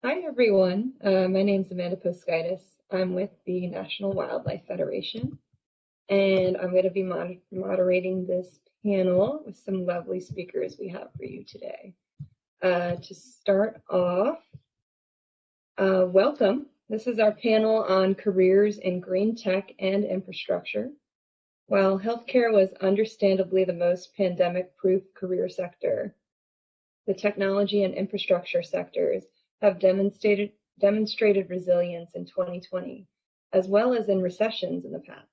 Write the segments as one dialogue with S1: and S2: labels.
S1: Hi, everyone. My name's Amanda Poskaitis. I'm with the National Wildlife Federation, and I'm going to be moderating this panel with some lovely speakers we have for you today. To start off, welcome. This is our panel on careers in green tech and infrastructure. While healthcare was understandably the most pandemic-proof career sector, the technology and infrastructure sectors have demonstrated resilience in 2020, as well as in recessions in the past,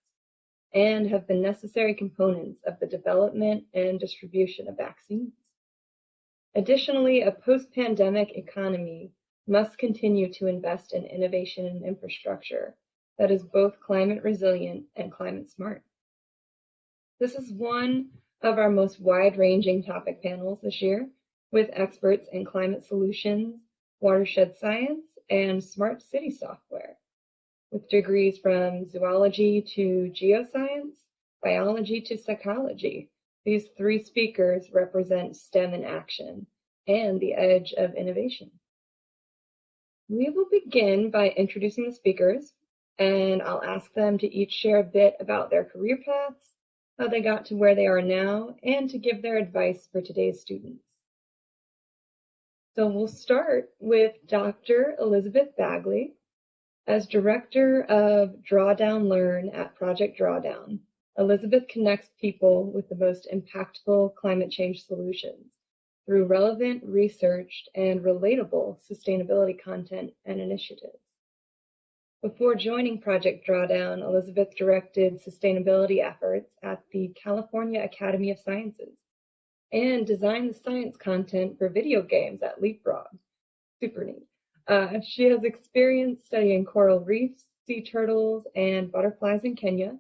S1: and have been necessary components of the development and distribution of vaccines. Additionally, a post-pandemic economy must continue to invest in innovation and infrastructure that is both climate resilient and climate smart. This is one of our most wide-ranging topic panels this year, with experts in climate solutions, watershed science, and smart city software, with degrees from zoology to geoscience, biology to psychology. These three speakers represent STEM in action and the edge of innovation. We will begin by introducing the speakers, and I'll ask them to each share a bit about their career paths, how they got to where they are now, and to give their advice for today's students. So we'll start with Dr. Elizabeth Bagley. As Director of Drawdown Learn at Project Drawdown, Elizabeth connects people with the most impactful climate change solutions through relevant, researched, and relatable sustainability content and initiatives. Before joining Project Drawdown, Elizabeth directed sustainability efforts at the California Academy of Sciences and designed the science content for video games at Leapfrog. Super neat. She has experience studying coral reefs, sea turtles, and butterflies in Kenya,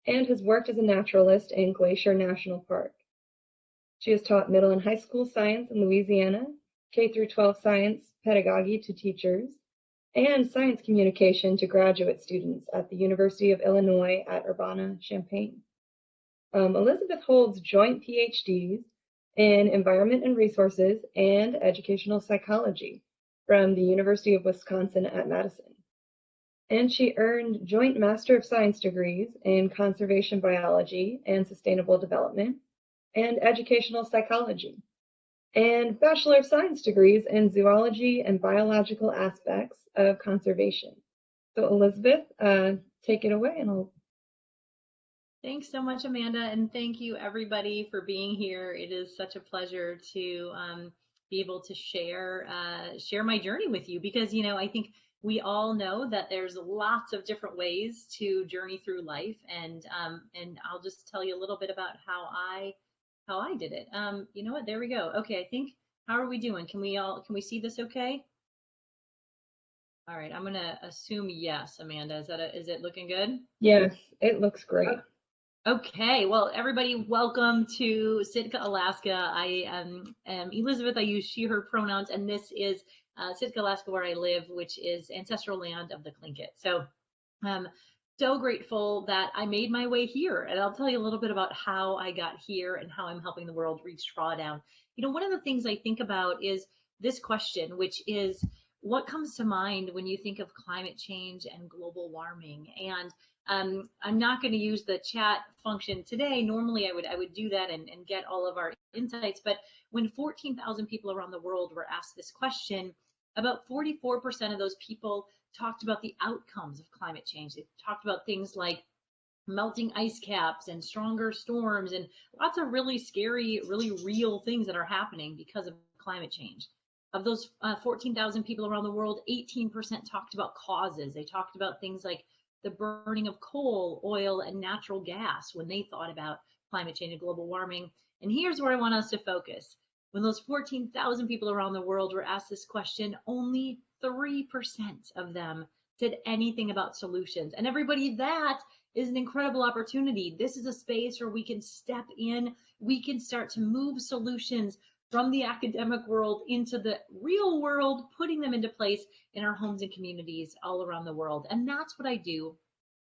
S1: and has worked as a naturalist in Glacier National Park. She has taught middle and high school science in Louisiana, K-12 science pedagogy to teachers, and science communication to graduate students at the University of Illinois at Urbana-Champaign. Elizabeth holds joint PhDs in Environment and Resources and Educational Psychology from the University of Wisconsin at Madison. And she earned joint Master of Science degrees in Conservation Biology and Sustainable Development and Educational Psychology, and Bachelor of Science degrees in Zoology and Biological Aspects of Conservation. So Elizabeth, take it away, and I'll
S2: Thanks so much, Amanda, and thank you everybody for being here. It is such a pleasure to be able to share my journey with you, because I think we all know that there's lots of different ways to journey through life, and I'll just tell you a little bit about how I did it. You know what? There we go. Okay, I think, how are we doing? Can we see this okay? All right, I'm gonna assume yes, Amanda. Is it looking good?
S1: Yes, it looks great.
S2: Okay, well, everybody, welcome to Sitka, Alaska. I am Elizabeth. I use she, her pronouns, and this is Sitka, Alaska, where I live, which is ancestral land of the Tlingit. So I'm so grateful that I made my way here, and I'll tell you a little bit about how I got here and how I'm helping the world reach drawdown. One of the things I think about is this question, which is, what comes to mind when you think of climate change and global warming? And I'm not going to use the chat function today. Normally I would do that and get all of our insights. But when 14,000 people around the world were asked this question, about 44% of those people talked about the outcomes of climate change. They talked about things like melting ice caps and stronger storms and lots of really scary, really real things that are happening because of climate change. Of those 14,000 people around the world, 18% talked about causes. They talked about things like the burning of coal, oil, and natural gas when they thought about climate change and global warming. And here's where I want us to focus. When those 14,000 people around the world were asked this question, only 3% of them said anything about solutions. And everybody, that is an incredible opportunity. This is a space where we can step in, we can start to move solutions from the academic world into the real world, putting them into place in our homes and communities all around the world. And that's what I do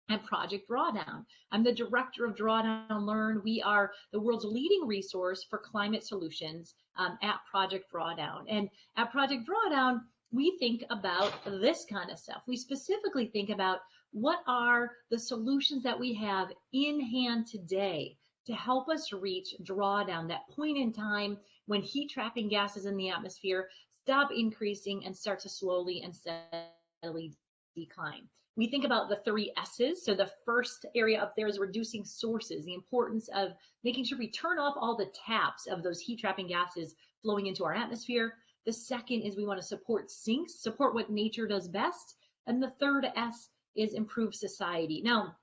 S2: at Project Drawdown. I'm the director of Drawdown Learn. We are the world's leading resource for climate solutions at Project Drawdown. And at Project Drawdown, we think about this kind of stuff. We specifically think about what are the solutions that we have in hand today to help us reach drawdown, that point in time when heat trapping gases in the atmosphere stop increasing and start to slowly and steadily decline. We think about the 3 S's. So the first area up there is reducing sources, the importance of making sure we turn off all the taps of those heat trapping gases flowing into our atmosphere. The second is we want to support sinks, support what nature does best. And the third S is improve society. Now,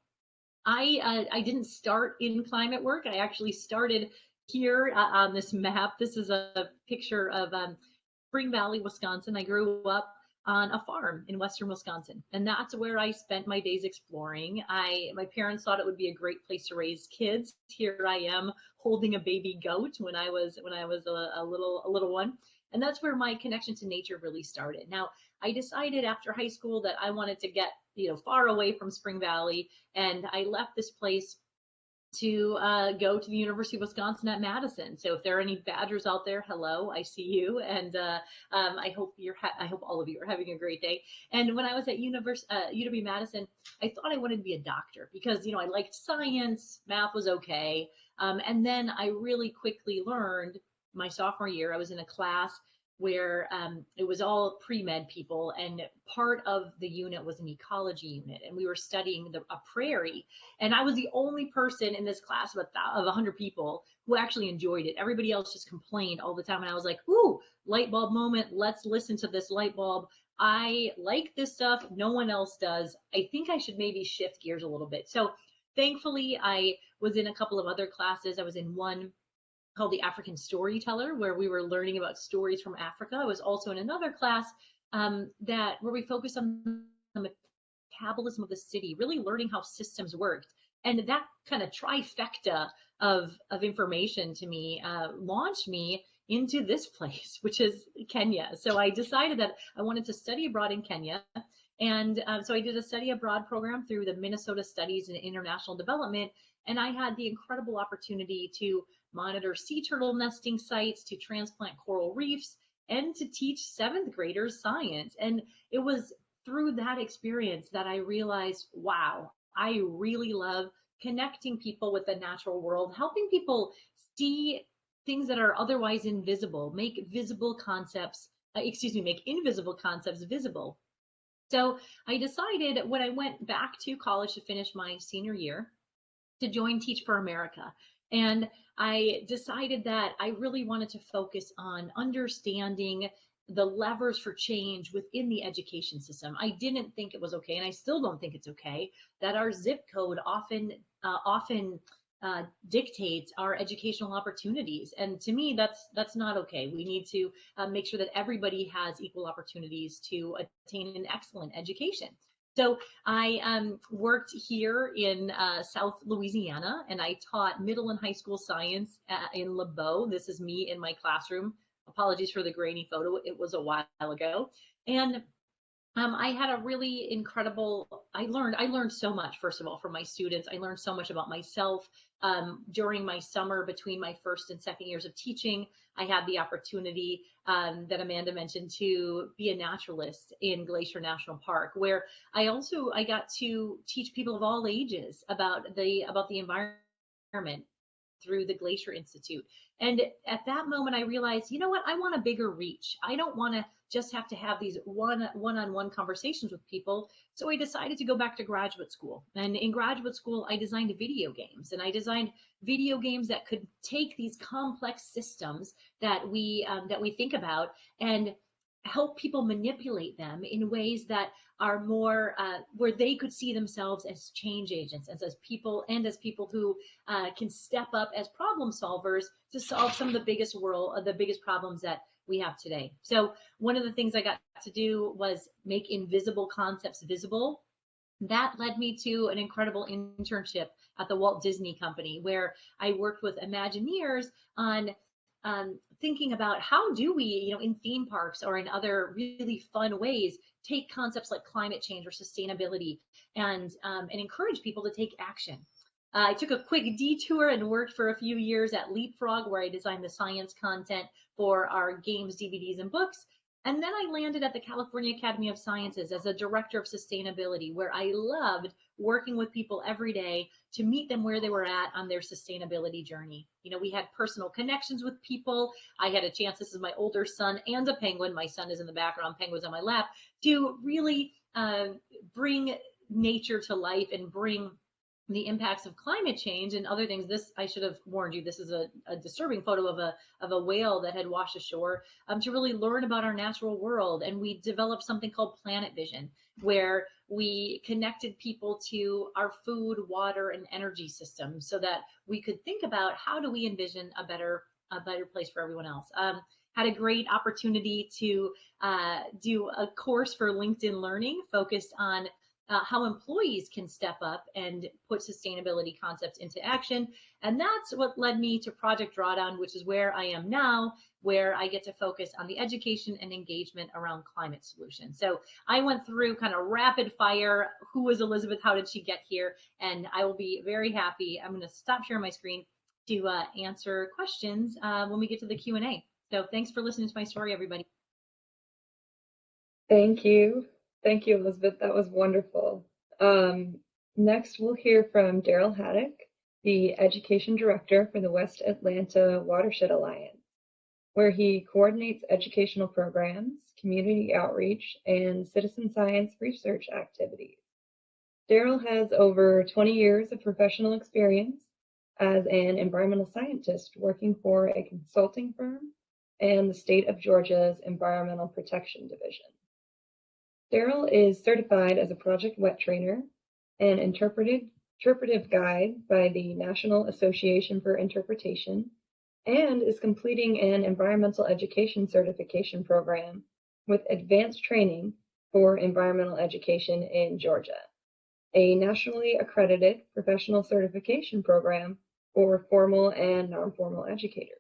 S2: I didn't start in climate work. I actually started here on this map. This is a picture of Spring Valley, Wisconsin. I grew up on a farm in western Wisconsin, and that's where I spent my days exploring. My parents thought it would be a great place to raise kids. Here I am holding a baby goat when I was a little one, and that's where my connection to nature really started. Now, I decided after high school that I wanted to get far away from Spring Valley, and I left this place to go to the University of Wisconsin at Madison. So if there are any Badgers out there, hello, I see you, and I hope all of you are having a great day. And when I was at UW Madison, I thought I wanted to be a doctor because I liked science, math was okay, and then I really quickly learned my sophomore year. I was in a class where it was all pre-med people, and part of the unit was an ecology unit, and we were studying a prairie, and I was the only person in this class of 100 people who actually enjoyed it. Everybody else just complained all the time, and I was like, ooh, light bulb moment, let's listen to this light bulb. I like this stuff, no one else does. I think I should maybe shift gears a little bit. So thankfully I was in a couple of other classes. I was in one called the African Storyteller, where we were learning about stories from Africa. I was also in another class where we focused on the metabolism of the city, really learning how systems worked. And that kind of trifecta of information to me launched me into this place, which is Kenya. So I decided that I wanted to study abroad in Kenya. And so I did a study abroad program through the Minnesota Studies in International Development. And I had the incredible opportunity to monitor sea turtle nesting sites, to transplant coral reefs, and to teach 7th graders science. And it was through that experience that I realized, wow, I really love connecting people with the natural world, helping people see things that are otherwise invisible, make invisible concepts visible. So I decided when I went back to college to finish my senior year to join Teach for America. And I decided that I really wanted to focus on understanding the levers for change within the education system. I didn't think it was okay, and I still don't think it's okay, that our zip code often dictates our educational opportunities. And to me, that's not okay. We need to make sure that everybody has equal opportunities to attain an excellent education. So I worked here in South Louisiana, and I taught middle and high school science in LeBeau. This is me in my classroom. Apologies for the grainy photo. It was a while ago. And I had a really incredible, I learned so much, first of all, from my students. I learned so much about myself. During my summer between my first and second years of teaching, I had the opportunity that Amanda mentioned to be a naturalist in Glacier National Park, where I got to teach people of all ages about the environment through the Glacier Institute. And at that moment, I realized, you know what, I want a bigger reach. I don't want to just have to have these one-on-one conversations with people. So I decided to go back to graduate school. And in graduate school, I designed video games. And I designed video games that could take these complex systems that we think about and help people manipulate them in ways that are more where they could see themselves as change agents, as people who can step up as problem solvers to solve some of the biggest problems that we have today. So one of the things I got to do was make invisible concepts visible. That led me to an incredible internship at the Walt Disney Company, where I worked with Imagineers on thinking about how do we, in theme parks or in other really fun ways, take concepts like climate change or sustainability and encourage people to take action. I took a quick detour and worked for a few years at Leapfrog, where I designed the science content for our games, DVDs, and books. And then I landed at the California Academy of Sciences as a director of sustainability, where I loved working with people every day to meet them where they were at on their sustainability journey. You know, we had personal connections with people. I had a chance, this is my older son and a penguin. My son is in the background, penguin's on my lap, to really bring nature to life and bring the impacts of climate change and other things. This, I should have warned you, this is a disturbing photo of a whale that had washed ashore, to really learn about our natural world. And we developed something called Planet Vision, where we connected people to our food, water, and energy system so that we could think about how do we envision a better place for everyone else. Had a great opportunity to do a course for LinkedIn Learning focused on how employees can step up and put sustainability concepts into action. And that's what led me to Project Drawdown, which is where I am now, where I get to focus on the education and engagement around climate solutions. So I went through kind of rapid fire. Who was Elizabeth? How did she get here? And I will be very happy. I'm going to stop sharing my screen to answer questions when we get to the Q&A. So thanks for listening to my story, everybody.
S1: Thank you. Thank you, Elizabeth. That was wonderful. Next, we'll hear from Darryl Haddock, the Education Director for the West Atlanta Watershed Alliance, where he coordinates educational programs, community outreach, and citizen science research activities. Darryl has over 20 years of professional experience as an environmental scientist working for a consulting firm and the state of Georgia's Environmental Protection Division. Darryl is certified as a project wet trainer and interpretive guide by the National Association for Interpretation, and is completing an environmental education certification program with advanced training for environmental education in Georgia, a nationally accredited professional certification program for formal and non-formal educators.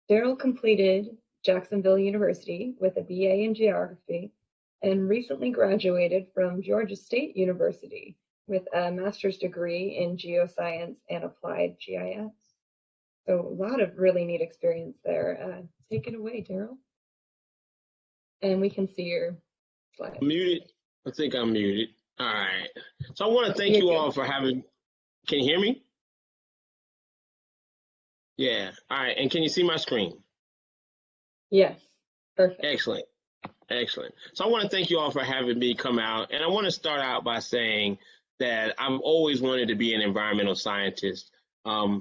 S1: Darryl completed Jacksonville University with a BA in geography and recently graduated from Georgia State University with a master's degree in geoscience and applied GIS. So a lot of really neat experience there. Take it away, Darryl. And we can see your slides.
S3: Muted? I think I'm muted. All right. So I want to thank you all for having, can you hear me? Yeah. All right. And can you see my screen?
S1: Yes. Perfect.
S3: Excellent. Excellent. So I want to thank you all for having me come out. And I want to start out by saying that I've always wanted to be an environmental scientist. I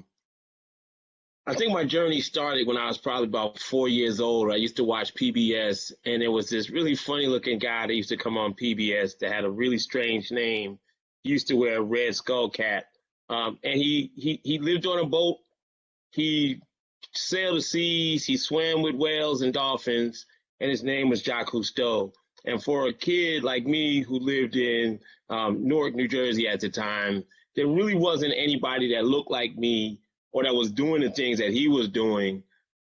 S3: think my journey started when I was probably about 4 years old. I used to watch PBS, and there was this really funny looking guy that used to come on PBS that had a really strange name. He used to wear a red skull cap. And he lived on a boat. He sailed the seas. He swam with whales and dolphins. And his name was Jacques Cousteau. And for a kid like me who lived in Newark, New Jersey at the time, there really wasn't anybody that looked like me or that was doing the things that he was doing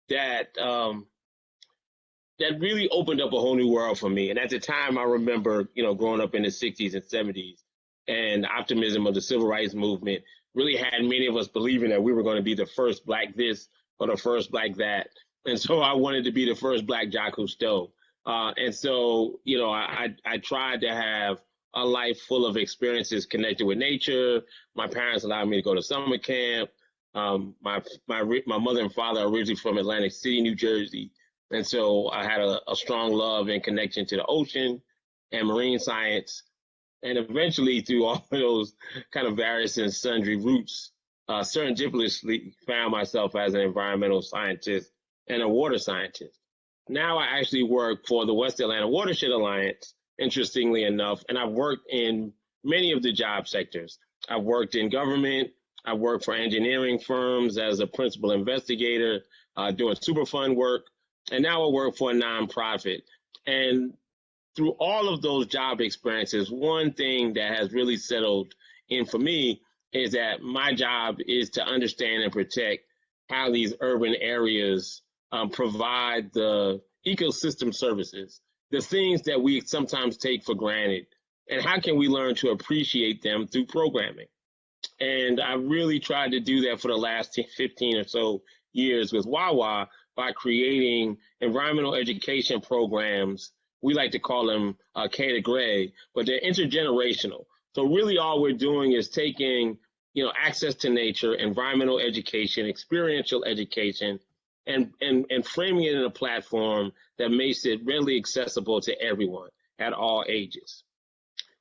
S3: that that really opened up a whole new world for me. And at the time, I remember, growing up in the 60s and 70s, and the optimism of the civil rights movement really had many of us believing that we were going to be the first Black this or the first Black that. And so I wanted to be the first Black Jacques Cousteau. And so, I tried to have a life full of experiences connected with nature. My parents allowed me to go to summer camp. My mother and father are originally from Atlantic City, New Jersey. And so I had a strong love and connection to the ocean and marine science. And eventually, through all of those kind of various and sundry routes, serendipitously found myself as an environmental scientist and a water scientist. Now I actually work for the West Atlanta Watershed Alliance, interestingly enough, and I've worked in many of the job sectors. I've worked in government. I worked for engineering firms as a principal investigator, doing Superfund work, and now I work for a nonprofit. And through all of those job experiences, one thing that has really settled in for me is that my job is to understand and protect how these urban areas provide the ecosystem services, the things that we sometimes take for granted, and how can we learn to appreciate them through programming. And I really tried to do that for the last 15 or so years with Wawa, by creating environmental education programs. We like to call them category, but they're intergenerational. So really all we're doing is taking, access to nature, environmental education, experiential education, and framing it in a platform that makes it readily accessible to everyone at all ages.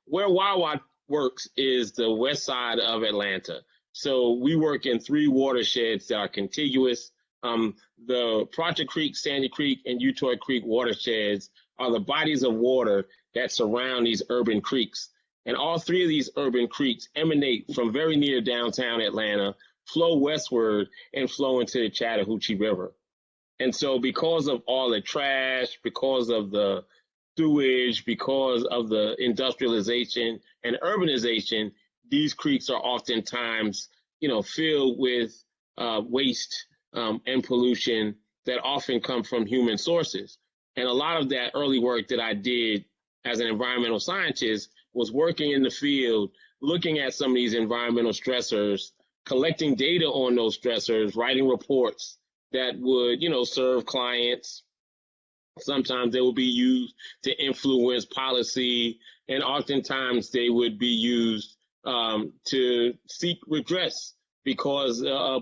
S3: Where Wawa works is the west side of Atlanta. So we work in 3 watersheds that are contiguous. The Project Creek, Sandy Creek, and Utoy Creek watersheds are the bodies of water that surround these urban creeks. And all 3 of these urban creeks emanate from very near downtown Atlanta, flow westward, and flow into the Chattahoochee River. And so because of all the trash, because of the sewage, because of the industrialization and urbanization, these creeks are oftentimes, filled with waste and pollution that often come from human sources. And a lot of that early work that I did as an environmental scientist was working in the field, looking at some of these environmental stressors, collecting data on those stressors, writing reports that would, serve clients. Sometimes they will be used to influence policy, and oftentimes they would be used to seek redress because a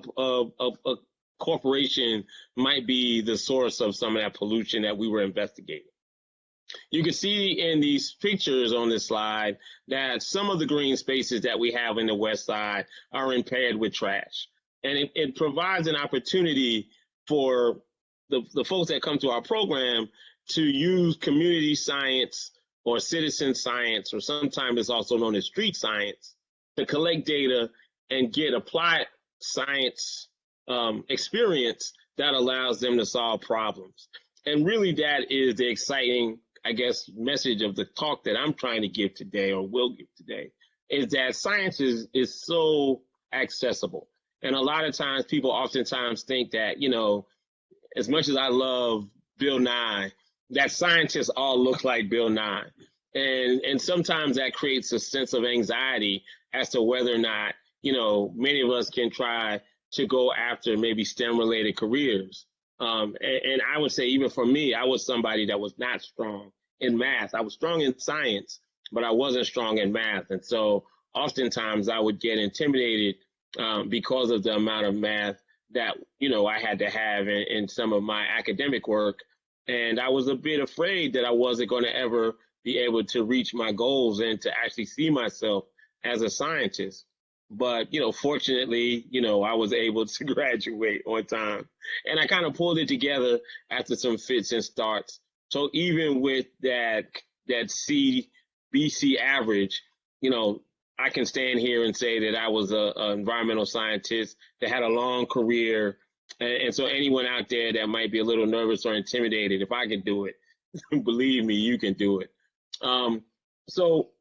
S3: corporation might be the source of some of that pollution that we were investigating. You can see in these pictures on this slide that some of the green spaces that we have in the west side are impaired with trash. And it provides an opportunity for the folks that come to our program to use community science or citizen science, or sometimes it's also known as street science, to collect data and get applied science experience that allows them to solve problems. And really that is the exciting, message of the talk that I'm trying to give today, or will give today, is that science is so accessible. And a lot of times people oftentimes think that, as much as I love Bill Nye, that scientists all look like Bill Nye. And sometimes that creates a sense of anxiety as to whether or not, many of us can try to go after maybe STEM-related careers. And I would say, even for me, I was somebody that was not strong in math. I was strong in science, but I wasn't strong in math. And so oftentimes I would get intimidated because of the amount of math that, I had to have in some of my academic work. And I was a bit afraid that I wasn't going to ever be able to reach my goals and to actually see myself as a scientist. But, fortunately, I was able to graduate on time. And I kind of pulled it together after some fits and starts. So even with that BC average, I can stand here and say that I was an environmental scientist that had a long career. And so anyone out there that might be a little nervous or intimidated, if I can do it, believe me, you can do it. So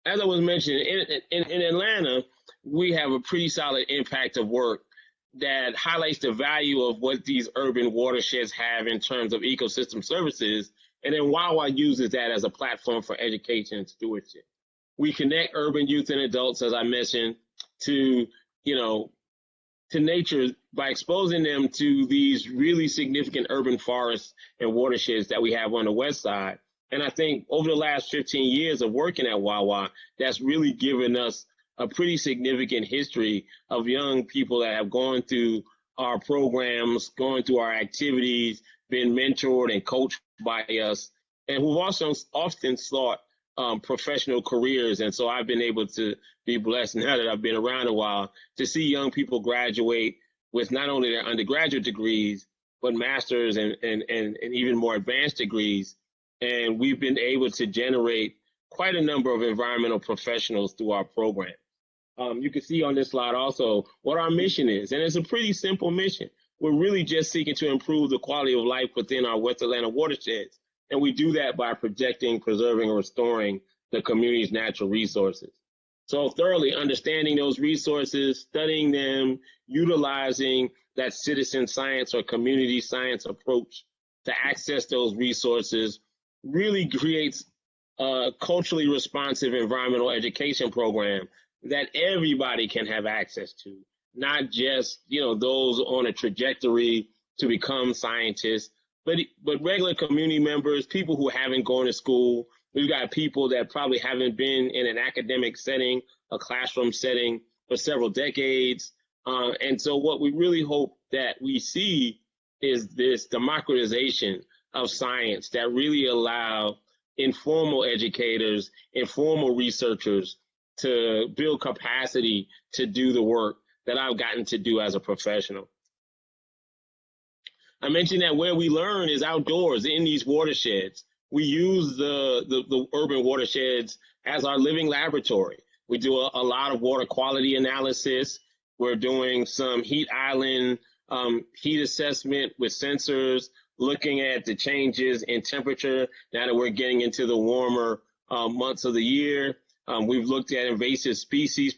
S3: as I was mentioning, in Atlanta, we have a pretty solid impact of work that highlights the value of what these urban watersheds have in terms of ecosystem services. And then Wawa uses that as a platform for education and stewardship. We connect urban youth and adults, as I mentioned, to nature by exposing them to these really significant urban forests and watersheds that we have on the west side. And I think over the last 15 years of working at Wawa, that's really given us a pretty significant history of young people that have gone through our programs, going through our activities, been mentored and coached by us, and who've also often sought professional careers. And so I've been able to be blessed, now that I've been around a while, to see young people graduate with not only their undergraduate degrees, but master's and even more advanced degrees. And we've been able to generate quite a number of environmental professionals through our program. You can see on this slide also what our mission is. And it's a pretty simple mission. We're really just seeking to improve the quality of life within our West Atlanta watersheds. And we do that by protecting, preserving, and restoring the community's natural resources. So thoroughly understanding those resources, studying them, utilizing that citizen science or community science approach to access those resources really creates a culturally responsive environmental education program that everybody can have access to, not just those on a trajectory to become scientists, but regular community members, people who haven't gone to school. We've got people that probably haven't been in an academic setting, a classroom setting for several decades. And so what we really hope that we see is this democratization of science that really allow informal educators, informal researchers to build capacity to do the work that I've gotten to do as a professional. I mentioned that where we learn is outdoors in these watersheds. We use the urban watersheds as our living laboratory. We do a lot of water quality analysis. We're doing some heat island heat assessment with sensors, looking at the changes in temperature now that we're getting into the warmer months of the year. We've looked at invasive species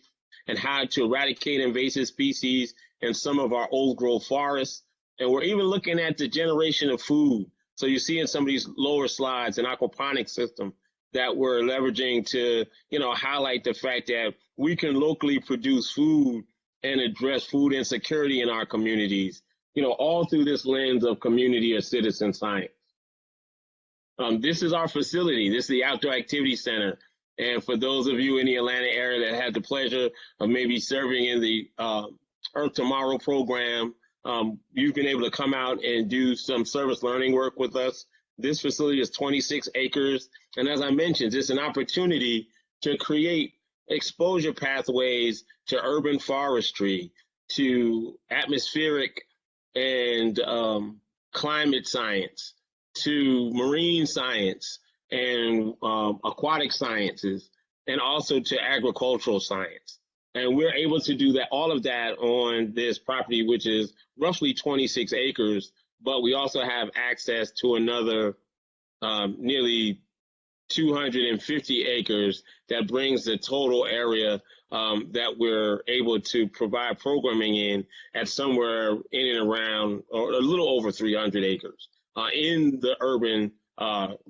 S3: and how to eradicate invasive species in some of our old growth forests. And we're even looking at the generation of food. So you see in some of these lower slides an aquaponics system that we're leveraging to, highlight the fact that we can locally produce food and address food insecurity in our communities, all through this lens of community or citizen science. This is our facility. This is the Outdoor Activity Center. And for those of you in the Atlanta area that had the pleasure of maybe serving in the Earth Tomorrow program, you've been able to come out and do some service learning work with us. This facility is 26 acres. And as I mentioned, it's an opportunity to create exposure pathways to urban forestry, to atmospheric and climate science, to marine science and aquatic sciences, and also to agricultural science. And we're able to do that, all of that on this property, which is roughly 26 acres, but we also have access to another nearly 250 acres that brings the total area that we're able to provide programming in at somewhere in and around, or a little over 300 acres in the urban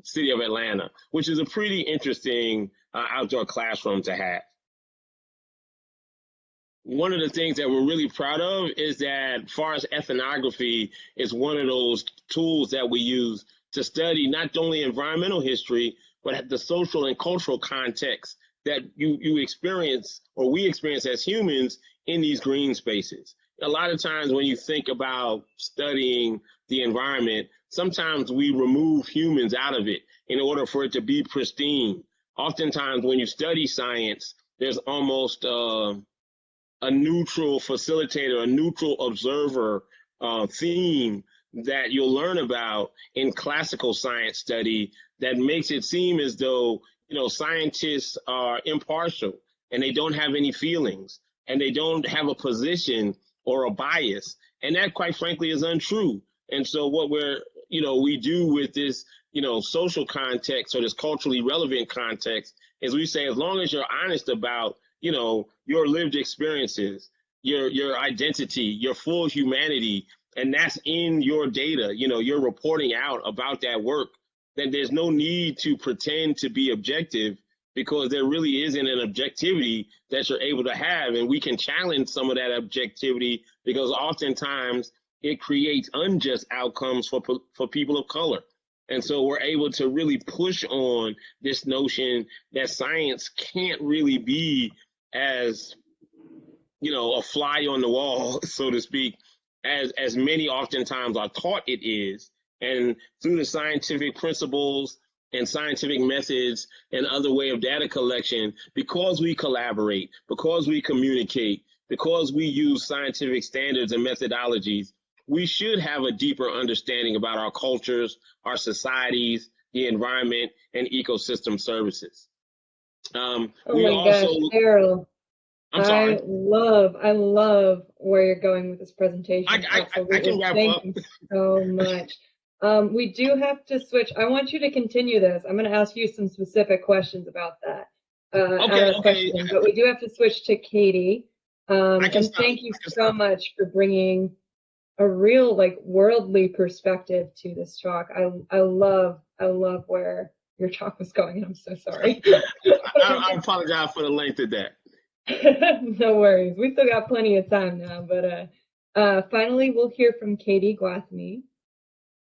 S3: city of Atlanta, which is a pretty interesting outdoor classroom to have. One of the things that we're really proud of is that forest ethnography is one of those tools that we use to study not only environmental history, but the social and cultural context that you experience, or we experience as humans, in these green spaces. A lot of times when you think about studying the environment, sometimes we remove humans out of it in order for it to be pristine. Oftentimes when you study science, there's almost a neutral facilitator, a neutral observer theme that you'll learn about in classical science study that makes it seem as though, scientists are impartial and they don't have any feelings and they don't have a position or a bias. And that, quite frankly, is untrue. And so what we do with this, social context, or this culturally relevant context, is we say, as long as you're honest about, your lived experiences, your identity, your full humanity, and that's in your data, you're reporting out about that work, then there's no need to pretend to be objective, because there really isn't an objectivity that you're able to have. And we can challenge some of that objectivity, because oftentimes it creates unjust outcomes for people of color. And so we're able to really push on this notion that science can't really be as, a fly on the wall, so to speak, as many oftentimes are taught it is. And through the scientific principles and scientific methods and other way of data collection, because we collaborate, because we communicate, because we use scientific standards and methodologies, we should have a deeper understanding about our cultures, our societies, the environment, and ecosystem services.
S1: Oh my gosh, Darryl.
S3: I'm sorry.
S1: I love where you're going with this presentation.
S3: I can wrap up.
S1: Thank you so much. We do have to switch. I want you to continue this. I'm going to ask you some specific questions about that.
S3: Okay.
S1: But we do have to switch to Katie. And thank you so much for bringing a real, worldly perspective to this talk. I love where your talk was going, and I'm so sorry.
S3: I apologize for the length of that.
S1: No worries. We still got plenty of time now, but Finally, we'll hear from Katie Gwathmey.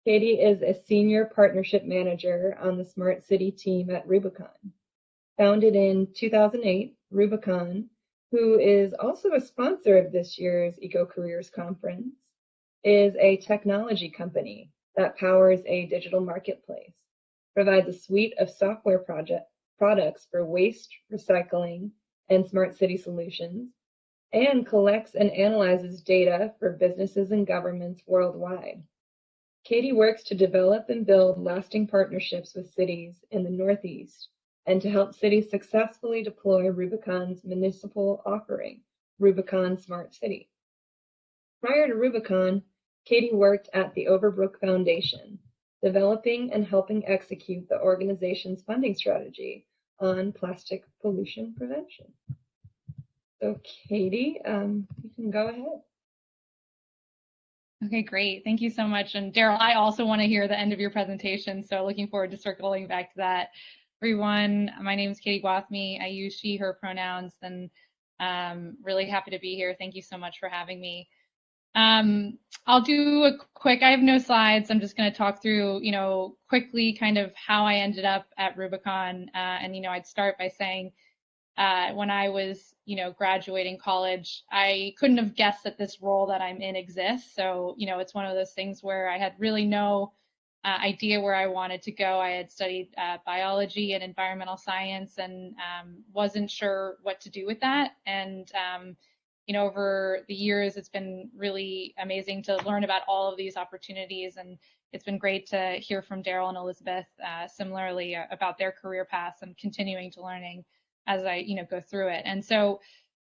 S1: Katie is a senior partnership manager on the Smart City team at Rubicon. Founded in 2008, Rubicon, who is also a sponsor of this year's EcoCareers Conference, is a technology company that powers a digital marketplace, provides a suite of software products for waste, recycling, and smart city solutions, and collects and analyzes data for businesses and governments worldwide. Katie works to develop and build lasting partnerships with cities in the Northeast and to help cities successfully deploy Rubicon's municipal offering, Rubicon Smart City. Prior to Rubicon, Katie worked at the Overbrook Foundation, developing and helping execute the organization's funding strategy on plastic pollution prevention. So Katie, you can go ahead.
S4: Okay, great. Thank you so much. And Darryl, I also want to hear the end of your presentation, so looking forward to circling back to that. Everyone, my name is Katie Gwathmey. I use she, her pronouns, and really happy to be here. Thank you so much for having me. I'll do a quick, I have no slides. I'm just going to talk through, quickly kind of how I ended up at Rubicon. And, I'd start by saying when I was, graduating college, I couldn't have guessed that this role that I'm in exists. So, it's one of those things where I had really no idea where I wanted to go. I had studied biology and environmental science and wasn't sure what to do with that. And over the years, it's been really amazing to learn about all of these opportunities. And it's been great to hear from Darryl and Elizabeth similarly about their career paths and continuing to learning as I, go through it. And so,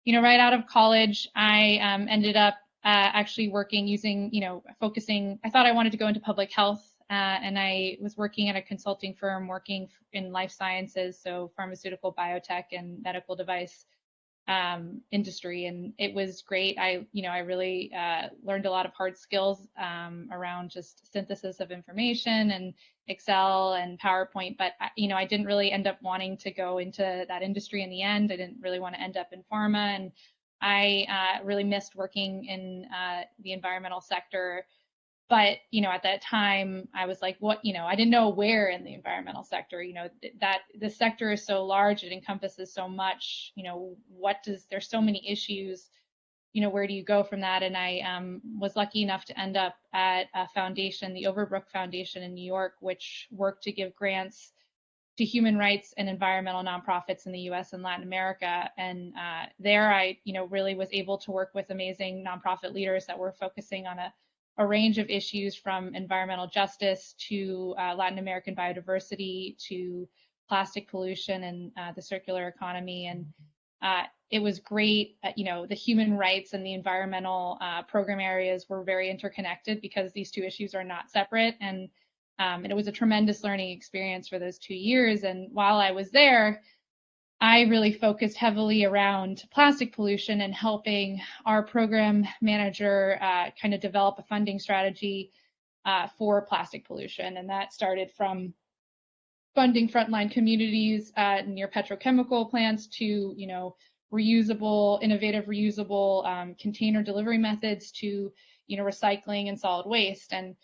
S4: right out of college, I ended up actually working using, focusing, I thought I wanted to go into public health. And I was working at a consulting firm working in life sciences, so pharmaceutical, biotech, and medical device industry, and it was great. I really learned a lot of hard skills around just synthesis of information and Excel and PowerPoint, but I didn't really end up wanting to go into that industry in the end. I didn't really want to end up in pharma, and I really missed working in the environmental sector. But, at that time, I was like, what, I didn't know where in the environmental sector, that the sector is so large, it encompasses so much, there's so many issues, where do you go from that? And I was lucky enough to end up at a foundation, the Overbrook Foundation in New York, which worked to give grants to human rights and environmental nonprofits in the US and Latin America. And there I, really was able to work with amazing nonprofit leaders that were focusing on a range of issues from environmental justice to Latin American biodiversity to plastic pollution and the circular economy. And it was great. The human rights and the environmental program areas were very interconnected because these two issues are not separate. And it was a tremendous learning experience for those 2 years. And while I was there, I really focused heavily around plastic pollution and helping our program manager kind of develop a funding strategy for plastic pollution. And that started from funding frontline communities near petrochemical plants to, innovative reusable container delivery methods to, recycling and solid waste. And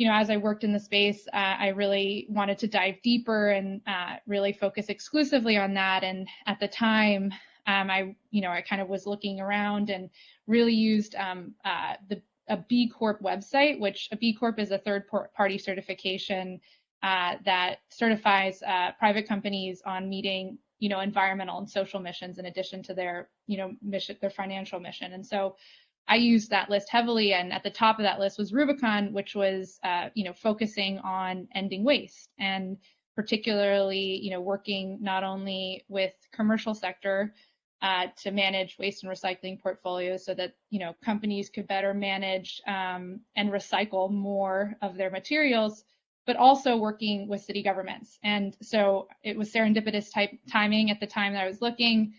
S4: as I worked in the space, I really wanted to dive deeper and really focus exclusively on that. And at the time, I kind of was looking around and really used a B Corp website, which a B Corp is a third-party certification that certifies private companies on meeting, environmental and social missions in addition to their, mission, their financial mission. And so I used that list heavily, and at the top of that list was Rubicon, which was, focusing on ending waste, and particularly, working not only with commercial sector to manage waste and recycling portfolios, so that companies could better manage and recycle more of their materials, but also working with city governments. And so it was serendipitous type timing at the time that I was looking.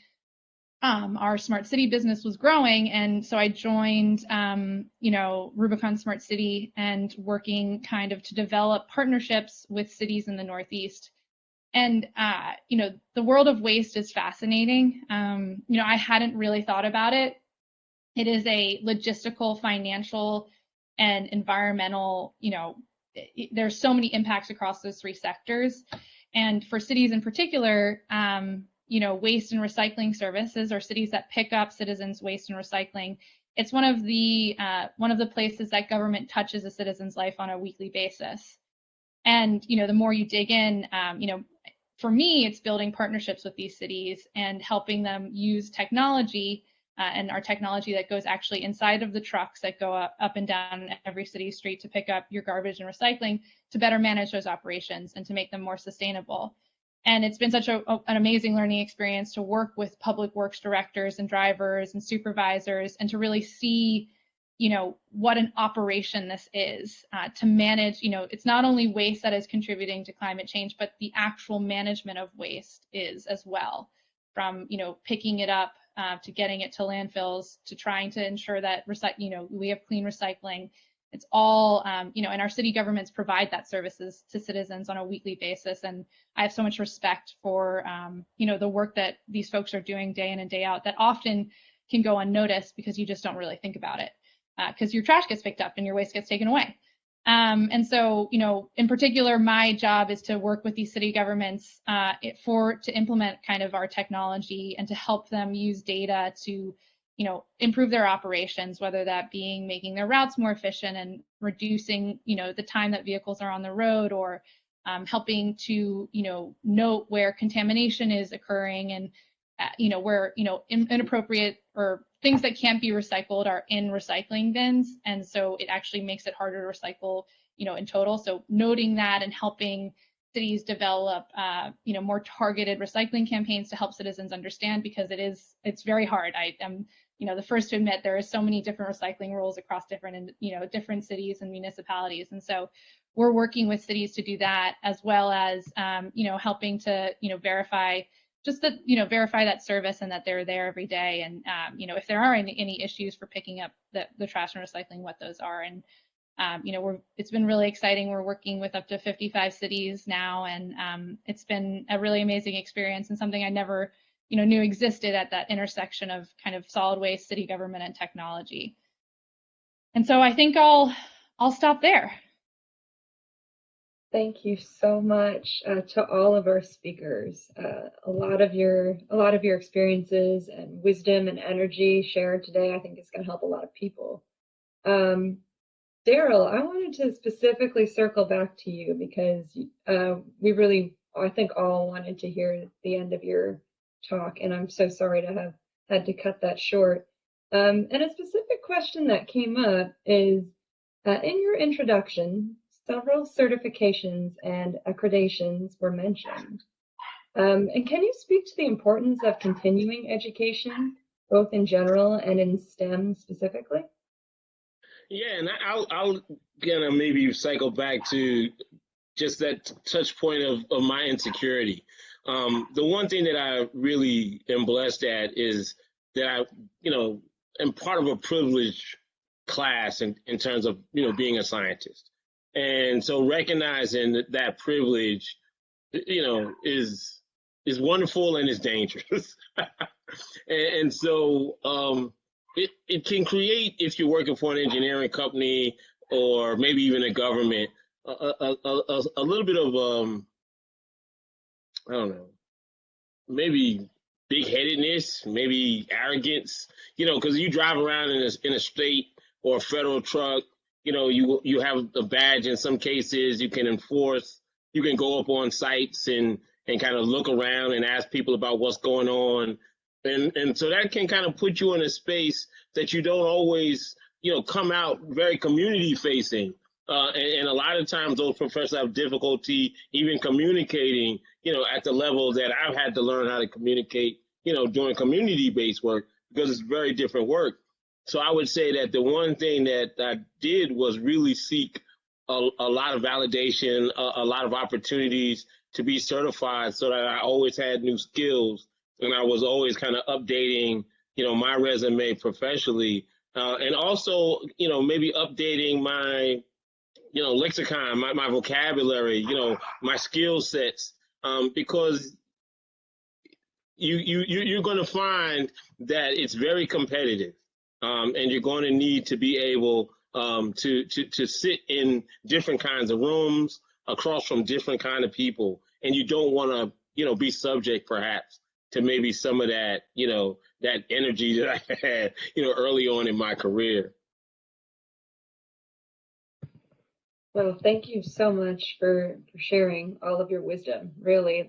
S4: Our smart city business was growing, and so I joined, Rubicon Smart City and working kind of to develop partnerships with cities in the Northeast. And, the world of waste is fascinating. I hadn't really thought about it It is a logistical, financial, and environmental, there's so many impacts across those three sectors. And for cities in particular, waste and recycling services, or cities that pick up citizens' waste and recycling, it's one of the places that government touches a citizen's life on a weekly basis. And the more you dig in, for me, it's building partnerships with these cities and helping them use technology, and our technology that goes actually inside of the trucks that go up and down every city street to pick up your garbage and recycling, to better manage those operations and to make them more sustainable. And it's been such an amazing learning experience to work with public works directors and drivers and supervisors, and to really see what an operation this is, to manage. It's not only waste that is contributing to climate change, but the actual management of waste is as well, from picking it up to getting it to landfills, to trying to ensure that we have clean recycling. It's all, and our city governments provide that services to citizens on a weekly basis. And I have so much respect for, the work that these folks are doing day in and day out, that often can go unnoticed because you just don't really think about it, because your trash gets picked up and your waste gets taken away. And so, in particular, my job is to work with these city governments to implement kind of our technology and to help them use data to improve their operations, whether that being making their routes more efficient and reducing, the time that vehicles are on the road, or helping to, note where contamination is occurring, and, where, inappropriate or things that can't be recycled are in recycling bins. And so it actually makes it harder to recycle, in total. So noting that and helping cities develop, more targeted recycling campaigns to help citizens understand, because it's very hard. I am, the first to admit there are so many different recycling rules across different cities and municipalities. And so we're working with cities to do that, as well as, helping to, verify verify that service and that they're there every day. And, if there are any issues for picking up the trash and recycling, what those are. And, it's been really exciting. We're working with up to 55 cities now, and it's been a really amazing experience, and something I never, knew existed at that intersection of kind of solid waste, city government, and technology. And so I think I'll stop there.
S1: Thank you so much to all of our speakers. A lot of your experiences and wisdom and energy shared today, I think, is going to help a lot of people. Darryl, I wanted to specifically circle back to you, because we really, I think, all wanted to hear the end of your talk, and I'm so sorry to have had to cut that short. And a specific question that came up is, in your introduction, several certifications and accreditations were mentioned. And can you speak to the importance of continuing education, both in general and in STEM specifically?
S3: Yeah, and I'll gonna maybe cycle back to just that touch point of my insecurity. The one thing that I really am blessed at is that I, am part of a privileged class in terms of, being a scientist. And so recognizing that privilege, is wonderful and is dangerous. and so it can create, if you're working for an engineering company or maybe even a government, a little bit of I don't know, maybe big-headedness, maybe arrogance, because you drive around in a state or a federal truck, you have a badge. In some cases, you can enforce, you can go up on sites and kind of look around and ask people about what's going on. And so that can kind of put you in a space that you don't always, come out very community facing. And a lot of times those professors have difficulty even communicating, at the level that I've had to learn how to communicate, doing community-based work, because it's very different work. So I would say that the one thing that I did was really seek a lot of validation, a lot of opportunities to be certified, so that I always had new skills, and I was always kind of updating, my resume professionally, and also, maybe updating my, lexicon, my vocabulary, my skill sets, because you're going to find that it's very competitive. and you're going to need to be able to sit in different kinds of rooms across from different kind of people, and you don't want to, be subject perhaps to maybe some of that, that energy that I had, early on in my career.
S1: Well, thank you so much for sharing all of your wisdom. Really,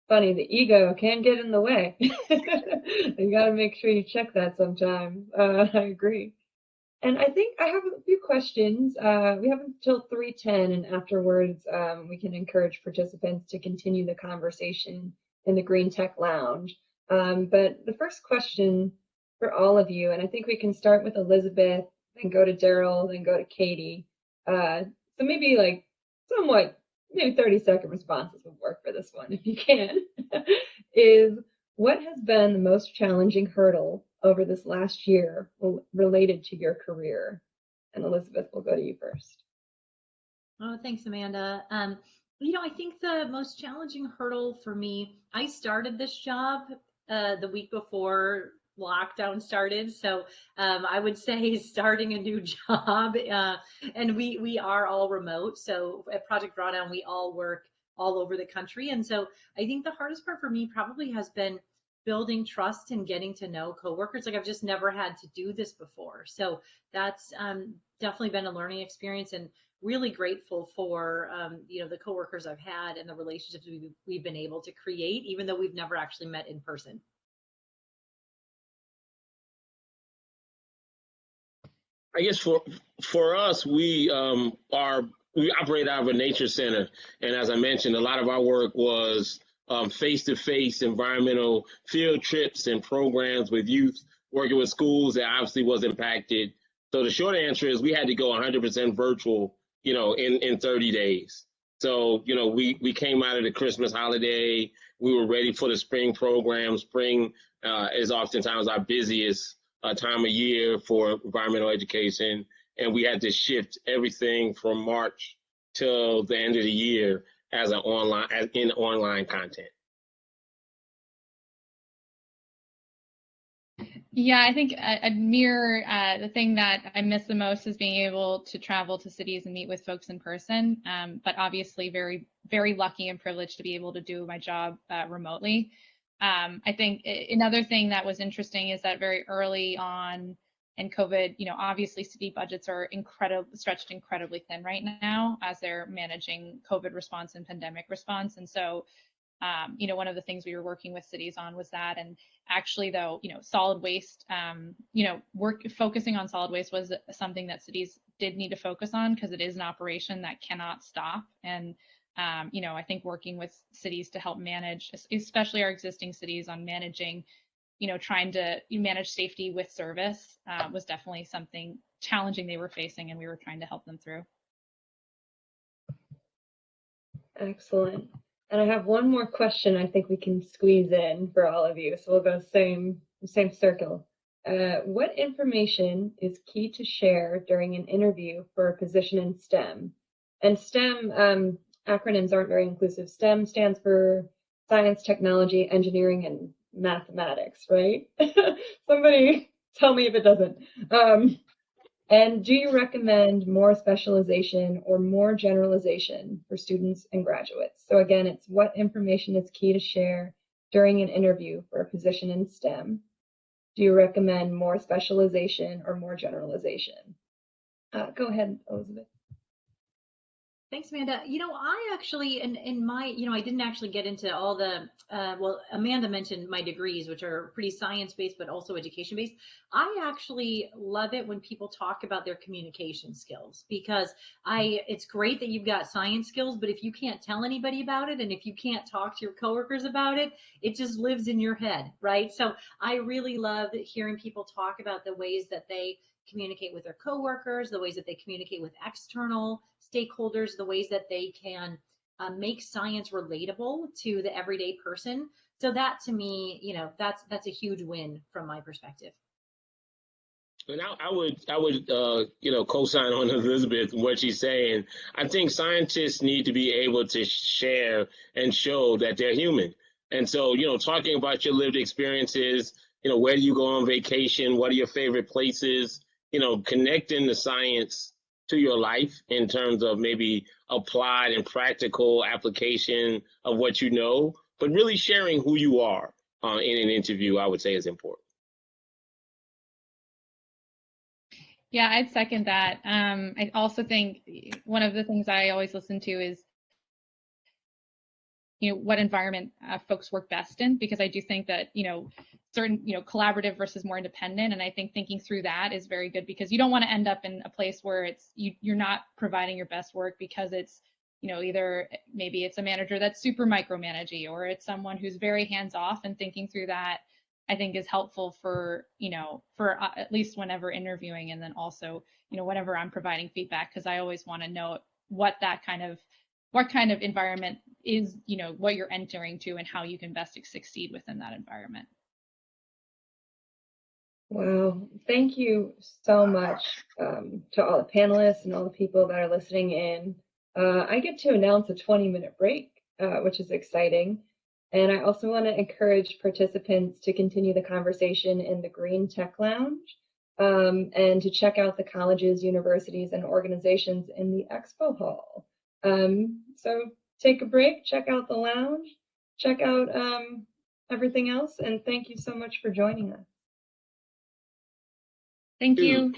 S1: funny, the ego can get in the way. You got to make sure you check that sometimes. I agree. And I think I have a few questions. We have until 3:10, and afterwards we can encourage participants to continue the conversation in the Green Tech Lounge. But the first question for all of you, and I think we can start with Elizabeth, then go to Darryl, then go to Katie. So maybe maybe 30-second responses would work for this one if you can. Is what has been the most challenging hurdle over this last year related to your career? And Elizabeth, we'll go to you first.
S2: Oh, thanks, Amanda. I think the most challenging hurdle for me, I started this job the week before lockdown started. So I would say starting a new job, and we are all remote. So at Project Drawdown, we all work all over the country. And so I think the hardest part for me probably has been building trust and getting to know coworkers. Like I've just never had to do this before. So that's definitely been a learning experience, and really grateful for the coworkers I've had and the relationships we've been able to create, even though we've never actually met in person.
S3: I guess for us, we operate out of a nature center, and as I mentioned, a lot of our work was face-to-face environmental field trips and programs with youth, working with schools that obviously was impacted. So the short answer is we had to go 100% virtual, in 30 days. So, we came out of the Christmas holiday. We were ready for the spring program. Spring is oftentimes our busiest time of year for environmental education. And we had to shift everything from March till the end of the year as in online content.
S4: Yeah, I think a mirror, the thing that I miss the most is being able to travel to cities and meet with folks in person. But obviously very, very lucky and privileged to be able to do my job remotely. I think another thing that was interesting is that very early on in COVID, obviously city budgets are stretched incredibly thin right now as they're managing COVID response and pandemic response. And so, one of the things we were working with cities on was that. And actually, though, solid waste, focusing on solid waste was something that cities did need to focus on, because it is an operation that cannot stop. And I think working with cities to help manage, especially our existing cities, on managing, trying to manage safety with service was definitely something challenging they were facing, and we were trying to help them through.
S1: Excellent. And I have one more question I think we can squeeze in for all of you. So we'll go same circle. What information is key to share during an interview for a position in STEM? And STEM acronyms aren't very inclusive. STEM stands for science, technology, engineering, and mathematics, right? Somebody tell me if it doesn't. And do you recommend more specialization or more generalization for students and graduates? So again, it's what information is key to share during an interview for a position in STEM. Do you recommend more specialization or more generalization? Go ahead, Elizabeth.
S2: Thanks, Amanda. I actually, in my, I didn't actually get into all the, Amanda mentioned my degrees, which are pretty science-based, but also education-based. I actually love it when people talk about their communication skills, because it's great that you've got science skills, but if you can't tell anybody about it, and if you can't talk to your coworkers about it, it just lives in your head, right? So I really love hearing people talk about the ways that they communicate with their coworkers, the ways that they communicate with external stakeholders, the ways that they can make science relatable to the everyday person. So that, to me, that's a huge win from my perspective.
S3: And I would co-sign on Elizabeth what she's saying. I think scientists need to be able to share and show that they're human. And so, talking about your lived experiences, where do you go on vacation? What are your favorite places? Connecting the science to your life in terms of maybe applied and practical application of what you know, but really sharing who you are in an interview, I would say is important.
S4: Yeah, I'd second that. I also think one of the things I always listen to is, what environment folks work best in, because I do think that, certain, collaborative versus more independent. And I think thinking through that is very good, because you don't want to end up in a place where you're not providing your best work because it's, either maybe it's a manager that's super micromanaging, or it's someone who's very hands off, and thinking through that, I think, is helpful for, for at least whenever interviewing, and then also, whenever I'm providing feedback, because I always want to know what kind of environment is, what you're entering to, and how you can best succeed within that environment.
S1: Wow, thank you so much to all the panelists and all the people that are listening in. I get to announce a 20-minute break, which is exciting. And I also want to encourage participants to continue the conversation in the Green Tech Lounge, and to check out the colleges, universities, and organizations in the Expo Hall. So take a break, check out the lounge, check out everything else, and thank you so much for joining us.
S4: Thank you.